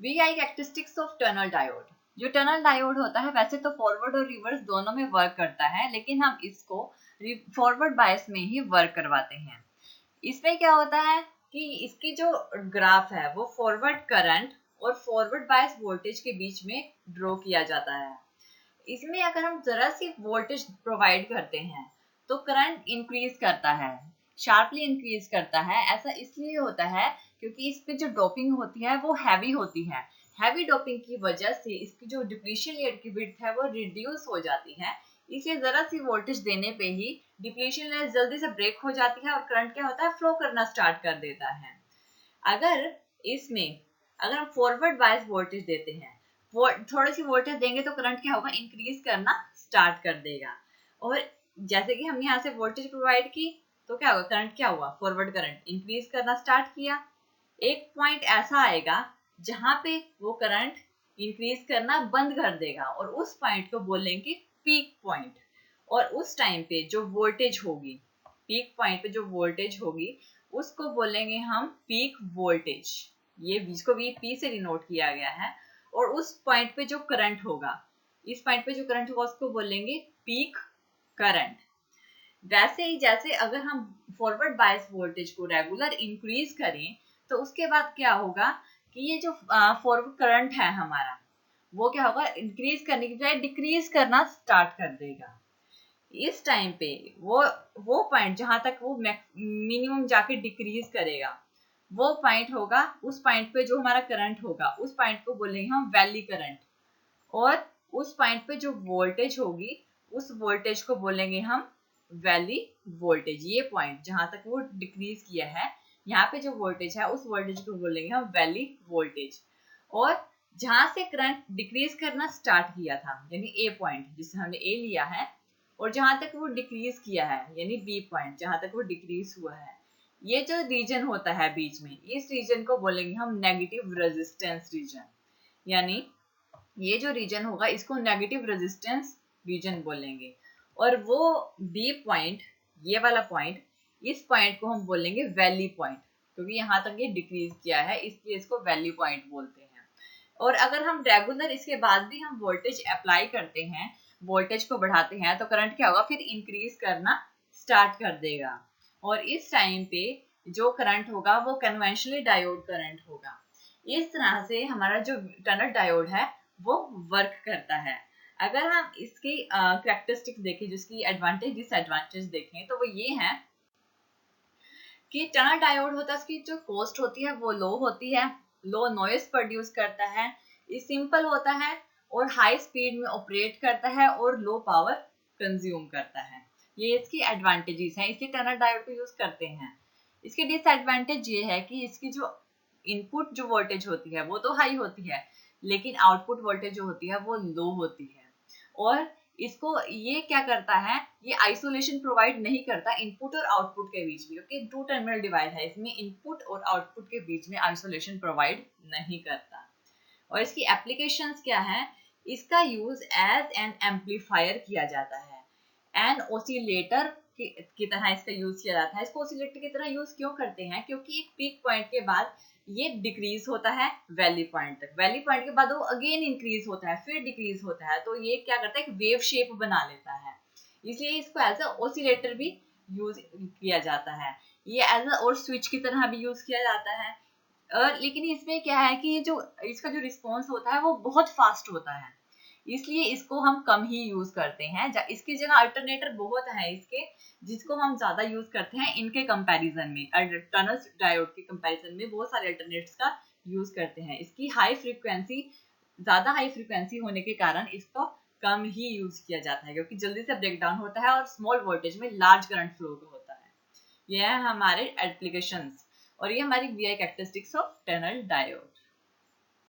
VI characteristics of tunnel diode. जो tunnel diode होता है वैसे तो फॉरवर्ड और रिवर्स दोनों में वर्क करता है, लेकिन हम इसको फॉरवर्ड बायस में ही वर्क करवाते हैं। इसमें क्या होता है कि इसकी जो ग्राफ है वो फॉरवर्ड करंट और फॉरवर्ड बायस वोल्टेज के बीच में ड्रॉ किया जाता है। इसमें अगर हम जरा सी वोल्टेज प्रोवाइड करते हैं तो करंट इंक्रीज करता है, शार्पली इंक्रीज करता है। ऐसा इसलिए होता है क्योंकि इस पे जो डोपिंग होती है वो हैवी होती है। हैवी डोपिंग की वजह से इसकी जो डिप्लीशन लेयर की विड्थ है वो रिड्यूस हो जाती है। इसलिए जरा सी वोल्टेज देने पे ही डिप्लीशन लेयर जल्दी से ब्रेक हो जाती है और करंट क्या होता है, फ्लो करना स्टार्ट कर देता है। अगर हम फॉरवर्ड बायस वोल्टेज देते हैं, थोड़ी सी वोल्टेज देंगे तो करंट क्या होगा, इंक्रीज करना स्टार्ट कर देगा। और जैसे कि हम यहाँ से वोल्टेज प्रोवाइड की तो क्या होगा, करंट क्या हुआ, फॉरवर्ड करंट इंक्रीज करना स्टार्ट किया। एक पॉइंट ऐसा आएगा जहां पे वो करंट इंक्रीज करना बंद कर देगा और उस पॉइंट को बोलेंगे पीक पॉइंट। और उस टाइम पे जो वोल्टेज होगी, पीक पॉइंट पे जो वोल्टेज होगी उसको बोलेंगे हम पीक वोल्टेज। ये जिसको Vp से डिनोट किया गया है। और उस पॉइंट पे जो करंट होगा, इस पॉइंट पे जो करंट होगा उसको बोलेंगे पीक करंट। वैसे ही जैसे अगर हम फॉरवर्ड बायस वोल्टेज को रेगुलर इंक्रीज करें तो उसके बाद क्या होगा कि ये जो फॉरवर्ड करंट है हमारा वो क्या होगा, इंक्रीज करने की बजाय डिक्रीज करना स्टार्ट कर देगा। इस टाइम पे वो पॉइंट जहां तक वो मिनिमम जाके डिक्रीज करेगा वो पॉइंट होगा, उस पॉइंट पे जो हमारा करंट होगा उस पॉइंट को बोलेंगे हम वैली करंट। और उस पॉइंट पे जो वोल्टेज होगी उस वोल्टेज को बोलेंगे हम वैली वोल्टेज। ये पॉइंट जहां तक वो डिक्रीज किया है, यहाँ पे जो वोल्टेज है उस वोल्टेज को बोलेंगे हम वैली वोल्टेज। और जहां से करंट डिक्रीज करना स्टार्ट किया था यानी ए पॉइंट जिसे हमने ए लिया है, और जहां तक वो डिक्रीज किया है यानी बी पॉइंट जहां तक वो डिक्रीज हुआ है, ये जो रीजन होता है बीच में, इस रीजन को बोलेंगे हम नेगेटिव रेजिस्टेंस रीजन। यानी ये जो रीजन होगा इसको नेगेटिव रेजिस्टेंस रीजन बोलेंगे। और वो बी पॉइंट, ये वाला पॉइंट, इस पॉइंट को हम बोलेंगे वैली पॉइंट, क्योंकि यहाँ तक ये डिक्रीज किया है इसलिए इसको वैली पॉइंट बोलते हैं। और अगर हम रेगुलर इसके बाद भी हम वोल्टेज अप्लाई करते हैं, वोल्टेज को बढ़ाते हैं, तो करंट क्या होगा, फिर इंक्रीज करना स्टार्ट कर देगा। और इस टाइम पे जो करंट होगा वो कन्वेंशनली डायोड करंट होगा। इस तरह से हमारा जो टनल डायोड है वो वर्क करता है। अगर हम इसकी कैरेक्टरिस्टिक्स देखें, जिसकी एडवांटेज डिसएडवांटेज देखें, तो वो ये है कि टनल डायोड होता है, इसकी जो कॉस्ट होती है वो लो होती है, लो नॉइस प्रोड्यूस करता है, ये सिंपल होता है और हाई स्पीड में ऑपरेट करता है और लो पावर कंज्यूम करता है। ये इसकी एडवांटेजेस हैं, इसलिए टनल डायोड को यूज करते हैं। इसकी डिसएडवांटेज ये है कि इसकी जो इनपुट जो वोल्टेज होती है वो तो हाई होती है, लेकिन आउटपुट वोल्टेज जो होती है वो लो होती है। और इसको ये क्या करता है, ये आइसोलेशन प्रोवाइड नहीं करता इनपुट और आउटपुट के बीच में, क्योंकि टू टर्मिनल डिवाइस है, इसमें इनपुट और आउटपुट के बीच में आइसोलेशन प्रोवाइड नहीं करता। और इसकी एप्लीकेशंस क्या है, इसका यूज एज एन एम्पलीफायर किया जाता है, एन ओसिलेटर की तरह इसका यूज किया जाता है। इसको ओसिलेटर की तरह यूज क्यों करते हैं, क्योंकि एक पीक पॉइंट के बाद ये डिक्रीज होता है वैली पॉइंट तक, वैली पॉइंट के बाद वो अगेन इंक्रीज होता है, फिर डिक्रीज होता है, तो ये क्या करता है, एक वेव शेप बना लेता है। इसलिए इसको एज अ ओसिलेटर भी यूज किया जाता है, ये एज अ और स्विच की तरह भी यूज किया जाता है। लेकिन इसमें क्या है कि जो इसका जो रिस्पॉन्स होता है वो बहुत फास्ट होता है, इसलिए इसको हम कम ही यूज करते हैं। इसकी जगह अल्टरनेटर बहुत है इसके, जिसको हम ज्यादा यूज करते हैं इनके कंपैरिजन में, टनल डायोड के कंपैरिजन में बहुत सारे अल्टरनेट्स का यूज करते हैं। इसकी ज्यादा हाई फ्रीक्वेंसी होने के कारण इसको कम ही यूज किया जाता है, क्योंकि जल्दी से ब्रेक डाउन होता है और स्मॉल वोल्टेज में लार्ज करंट फ्लो होता है। यह है हमारे एप्लीकेशंस और ये हमारी VI characteristics of tunnel diode.